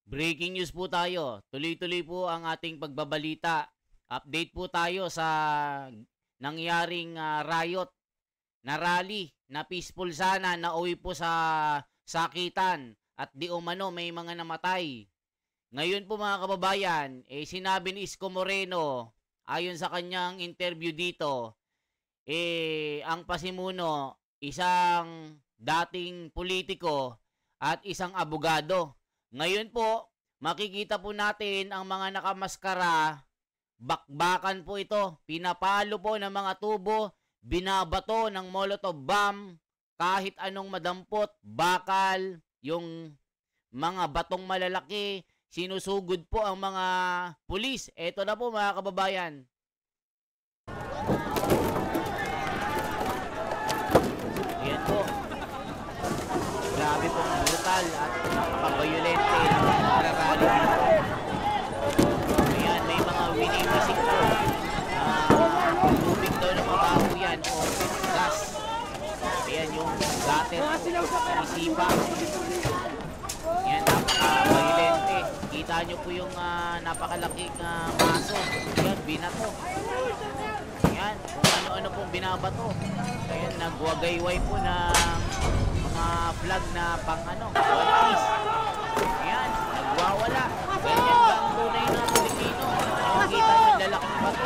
Breaking news po tayo. Tuloy-tuloy po ang ating pagbabalita. Update po tayo sa nangyaring riot na rally na peaceful sana na uwi po sa sakitan at di umano may mga namatay. Ngayon po mga kababayan, sinabi ni Isko Moreno ayon sa kanyang interview dito, ang pasimuno isang dating politiko at isang abogado. Ngayon po, makikita po natin ang mga nakamaskara, bakbakan po ito, pinapalo po ng mga tubo, binabato ng Molotov bomb, kahit anong madampot, bakal, yung mga batong malalaki, sinusugod po ang mga pulis. Ito na po mga kababayan. Ayan po. Grabe pong brutal at napaka-violente ng nagrarally dito. Ayan, may mga winiwisik po. Tubig daw ng mabaho yan o gas. Ayan yung gutter po, isipa. Ayan, napaka-violente. Kita nyo po yung napakalaking maso. Ayan, binato. Ayan, kung ano-ano pong binabato. Ayan, nagwagayway po ng flag na pang One Piece. Ayan, nagwawala. Ganyan ba ang tunay na Pilipino? Nakikita nyo, lalaki ng bato.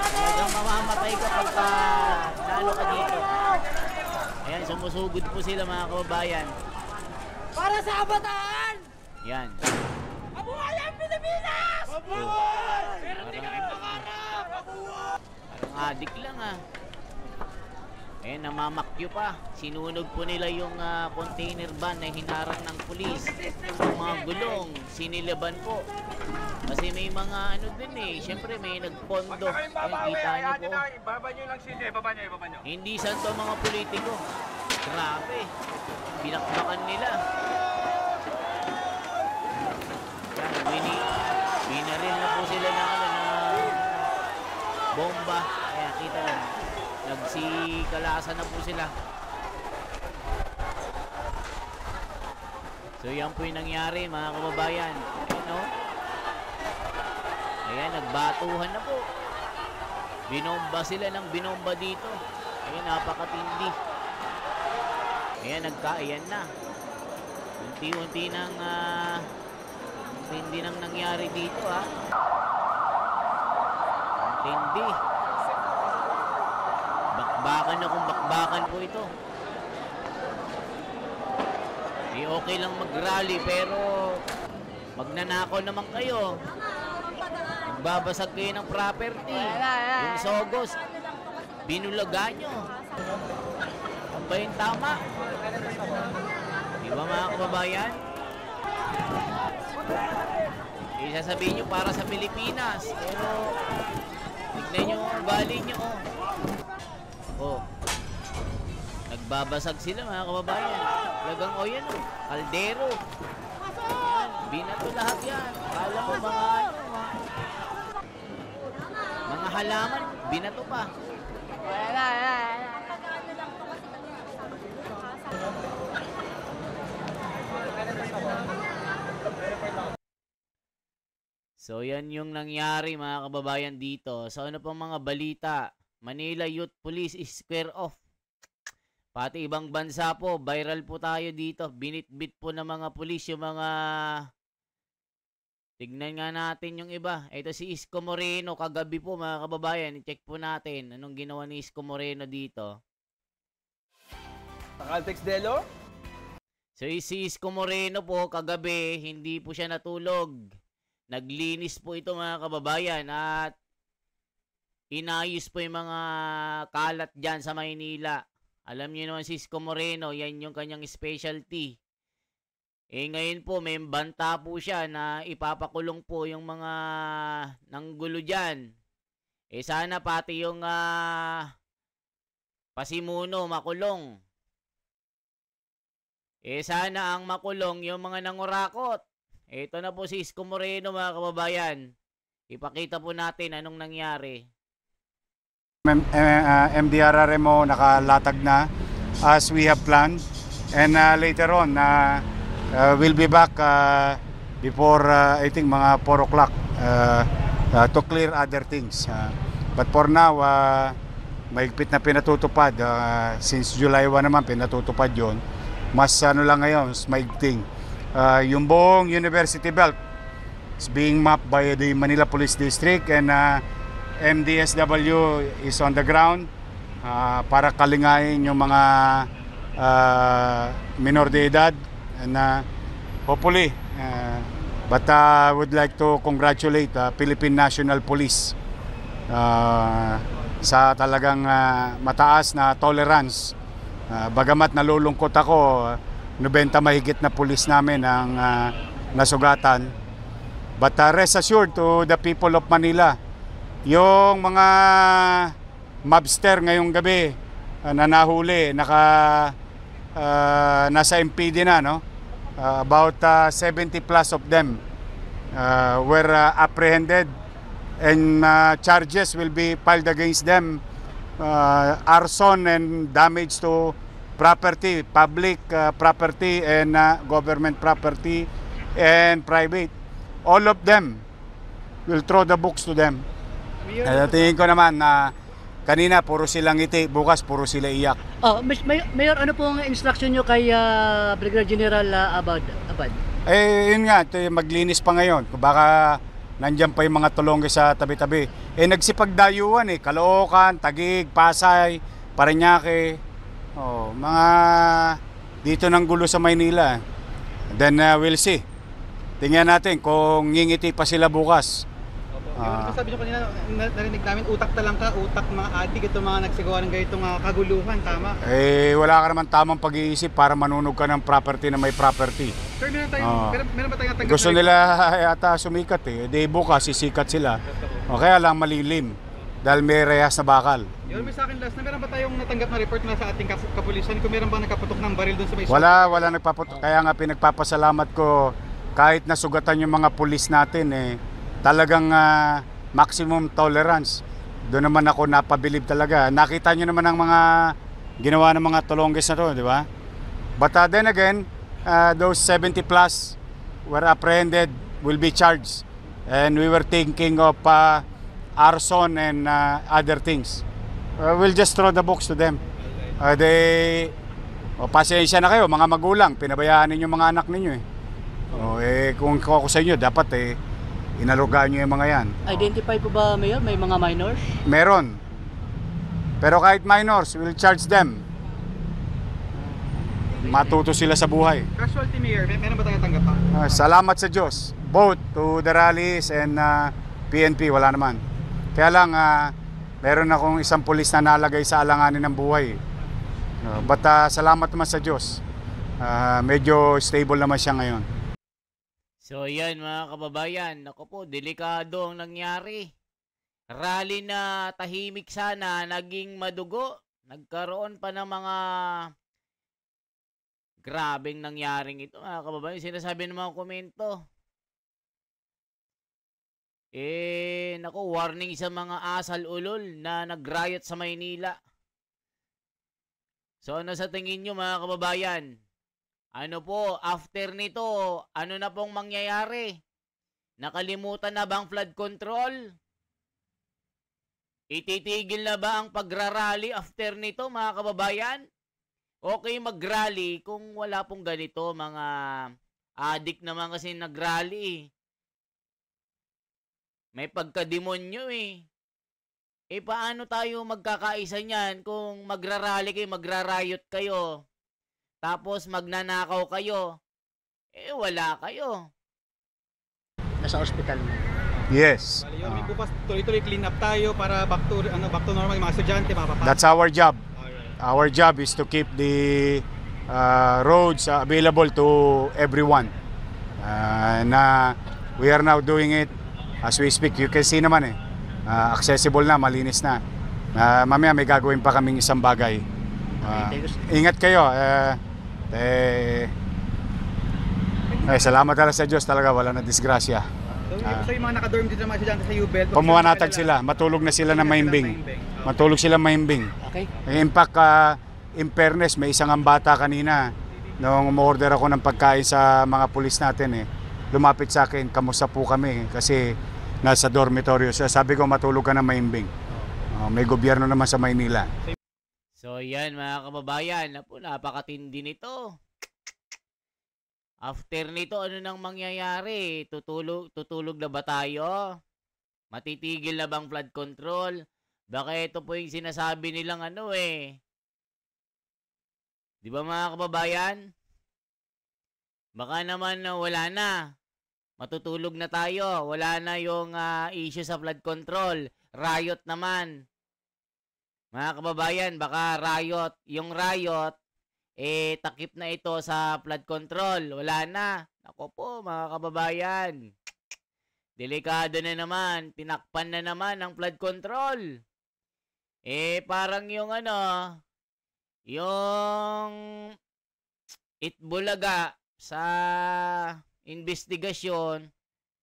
Talagang mamamatay ka pagka nalo ka dito. Ayan, sumusugod po sila mga kababayan. Para sa kabataan! Yan. Mabuhay ang Pilipinas! Mabuhay! Meron din kami pangarap! Mabuhay! Parang adik lang Ayan, namamakyo pa. Sinunog po nila yung container van na hinarang ng pulis. Yung mga gulong, sinilaban po. Kasi may mga din Siyempre may nagpondo. Ayan, kita nyo po. Ibaba nyo lang sila. Ibaba nyo. Hindi santo mga politiko. Grabe. Binakbakan nila. Yan, binaril na po sila na bomba. Ayan, kita lang. Nagsikalasan na po sila. So yan po yung nangyari mga kababayan. Ayan, nagbatuhan na po. Binomba sila ng binomba dito. Ayan, napakatindi. Ayan, ayan na. Unti-unti nang tindi nang nangyari dito Tindi. Bakbakan na kung bakbakan po ito. Okay lang mag-rally pero magnanakaw naman kayo. Magbabasag kayo ng property. Yung Sogos, binulagan nyo. Ang ba yung tama? Di ba mga kababayan? Sasabihin nyo para sa Pilipinas. Pero tignan nyo ang ugali nyo. Nagbabasag sila mga kababayan. Talagang yan kaldero. Yan, binato lahat yan. Kala mo mga halaman, binato pa. So yan yung nangyari mga kababayan dito. So ano pang mga balita? Manila Youth Police is square off. Pati ibang bansa po, viral po tayo dito. Binitbit po ng mga pulis yung mga... Tignan nga natin yung iba. Ito si Isko Moreno kagabi po mga kababayan. I-check po natin anong ginawa ni Isko Moreno dito. Caltex Delo? So si Isko Moreno po kagabi, hindi po siya natulog. Naglinis po ito mga kababayan at inayos po yung mga kalat dyan sa Maynila. Alam niyo naman si Isko Moreno, yan yung kanyang specialty. Ngayon po may banta po siya na ipapakulong po yung mga nanggulo dyan. Sana pati yung pasimuno makulong. Sana ang makulong yung mga nangurakot. Ito na po si Isko Moreno mga kababayan. Ipakita po natin anong nangyari. MDRRMO nakalatag na as we have planned, and later on we'll be back before I think mga 4 o'clock to clear other things. But for now, mahigpit na pinatutupad. Since July 1 naman pinatutupad yon. Mas ano lang ngayon, mas maigting. Yung buong University Belt is being mapped by the Manila Police District, and MDSW is on the ground para kalingayin yung mga minor de edad, and hopefully but I would like to congratulate Philippine National Police sa talagang mataas na tolerance. Bagamat nalulungkot ako, 90 mahigit na pulis namin ang nasugatan. But rest assured to the people of Manila, yung mga mobster ngayong gabi na nahuli, nasa MPD na, no? About 70 plus of them were apprehended, and charges will be filed against them. Arson and damage to property, public property and government property and private. All of them will throw the books to them. Tingin ko naman na kanina puro silang ngiti, bukas puro sila iyak. Mayor, ano pong instruction nyo kay Brigadier General Abad? Yun nga, maglinis pa ngayon. Baka nandyan pa yung mga tulongge sa tabi-tabi. Nagsipagdayuan Caloocan, Taguig, Pasay, Parañaque. Mga dito ng gulo sa Maynila. Then we'll see. Tingnan natin kung ngingiti pa sila bukas. Yung sabi nyo kanina, narinig namin, utak talangka, utak mga adik, itong mga nagsagawa ng ganitong kaguluhan, tama? Wala ka naman tamang pag-iisip para manunog ka ng property na may property. Sir, meron ba tayong tanggap? Gusto nila yata sumikat Di bukas, sisikat sila. Kaya lang malilim. Dahil may rehas na bakal. Yun, may sa akin last na, meron ba tayong natanggap na report na sa ating kapulisan? Kung meron ba nakaputok ng baril doon sa may Wala nagpaputok. Kaya nga pinagpapasalamat ko, kahit nasugatan yung mga pulis natin talagang maximum tolerance. Doon naman ako napabilib talaga. Nakita nyo naman ang mga ginawa ng mga tulongges na to, di ba? But then again, those 70 plus were apprehended, will be charged. And we were thinking of arson and other things. We'll just throw the books to them. Pasensya na kayo, mga magulang, pinabayaan ninyo mga anak ninyo kung ako sa inyo, dapat inalugaan nyo yung mga yan. Identify po ba, Mayor? May mga minors? Meron. Pero kahit minors, we'll charge them. Matuto sila sa buhay. Casualty, Mayor, meron ba tayong tanggap pa? Salamat sa Diyos. Both to the rallies and PNP, wala naman. Kaya lang, meron akong isang pulis na nalagay sa alanganin ng buhay. But salamat naman sa Diyos. Medyo stable naman siya ngayon. So yan mga kababayan, ako po, delikado ang nangyari. Rally na tahimik sana, naging madugo. Nagkaroon pa ng mga grabeng nangyaring ito mga kababayan. Sinasabi ng mga komento. Naku, warning sa mga asal ulol na nag-riot sa Maynila. So ano sa tingin nyo mga kababayan? Ano po, after nito, ano na pong mangyayari? Nakalimutan na ba ang flood control? Ititigil na ba ang pagrarally after nito mga kababayan? Okay mag-rally kung wala pong ganito, mga adik naman kasi nag-rally. May pagkademonyo paano tayo magkakaisa niyan kung magrarally kayo, magrarayot kayo? Tapos magnanakaw kayo, wala kayo. Nasa ospital mo. Yes. May bukas tuloy-tuloy clean up tayo para back to normal yung mga estudyante, mapapasok. That's our job. Our job is to keep the roads available to everyone. Na we are now doing it as we speak. You can see naman accessible na, malinis na. Mamaya may gagawin pa kaming isang bagay. Ingat kayo. Salamat talaga sa Diyos, talaga wala na disgrasya. So yung mga nakadorm dito ng mga estudyante sa UBEL, Pumuwanatag sila, matulog na sila na mahimbing. Matulog sila mahimbing. Okay. In fact, in fairness, may isang bata kanina nung umorder ako ng pagkain sa mga pulis natin lumapit sa akin, kamusta po kami kasi nasa dormitoryo siya. Sabi ko, matulog ka na maimbing. May gobyerno naman sa Maynila. So yan mga kababayan, napakatindi nito. After nito, ano nang mangyayari? Tutulog na ba tayo? Matitigil na bang flood control? Baka ito po yung sinasabi nilang ano eh. Di ba mga kababayan? Baka naman wala na. Matutulog na tayo. Wala na yung issue sa flood control. Riot naman. Mga kababayan, baka riot. Yung riot, takip na ito sa flood control. Wala na. Ako po mga kababayan. Delikado na naman. Tinakpan na naman ang flood control. Parang yung yung Itbulaga sa investigasyon,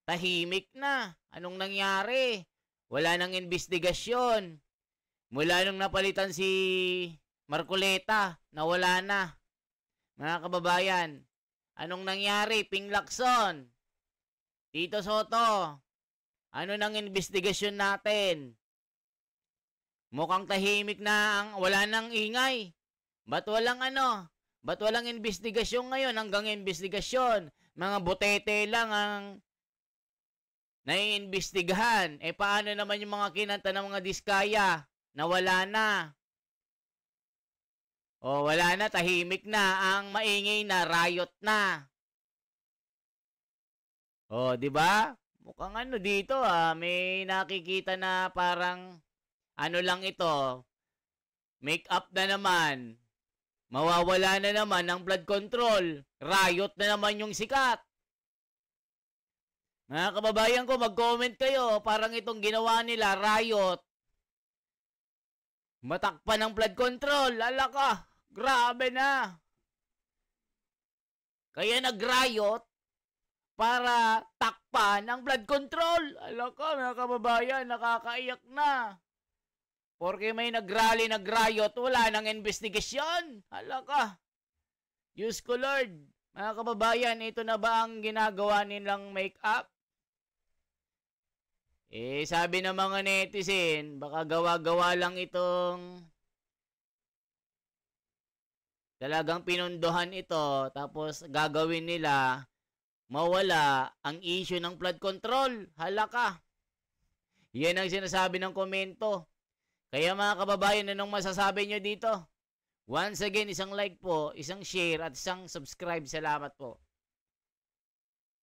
tahimik na. Anong nangyari? Wala nang investigasyon. Mula nung napalitan si Marcoleta, nawala na. Mga kababayan, anong nangyari? Ping Lacson, Tito Soto, ano nang investigasyon natin? Mukhang tahimik na, wala nang ingay. Ba't walang investigasyon ngayon hanggang investigasyon? Mga botete lang ang naiimbestigahan. Paano naman yung mga kinanta ng mga diskaya na wala na? Wala na, tahimik na, ang maingay na, riot na. Di ba? Mukhang dito may nakikita na parang lang ito, make up na naman, mawawala na naman ang blood control, riot na naman yung sikat. Mga kababayan ko, mag-comment kayo, parang itong ginawa nila, riot. Matakpan ng blood control, alaka, grabe na. Kaya nag-riot para takpan ang blood control. Alaka, mga kababayan, nakakaiyak na. Porque may nag-rally, nag-riot, wala nang investigasyon. Hala ka. Diyos ko Lord. Mga kababayan, ito na ba ang ginagawa nilang make-up? Sabi ng mga netizen, baka gawa-gawa lang itong talagang pinunduhan ito, tapos gagawin nila mawala ang issue ng flood control. Hala ka. Yan ang sinasabi ng komento. Kaya mga kababayan, anong masasabi nyo dito? Once again, isang like po, isang share at isang subscribe. Salamat po.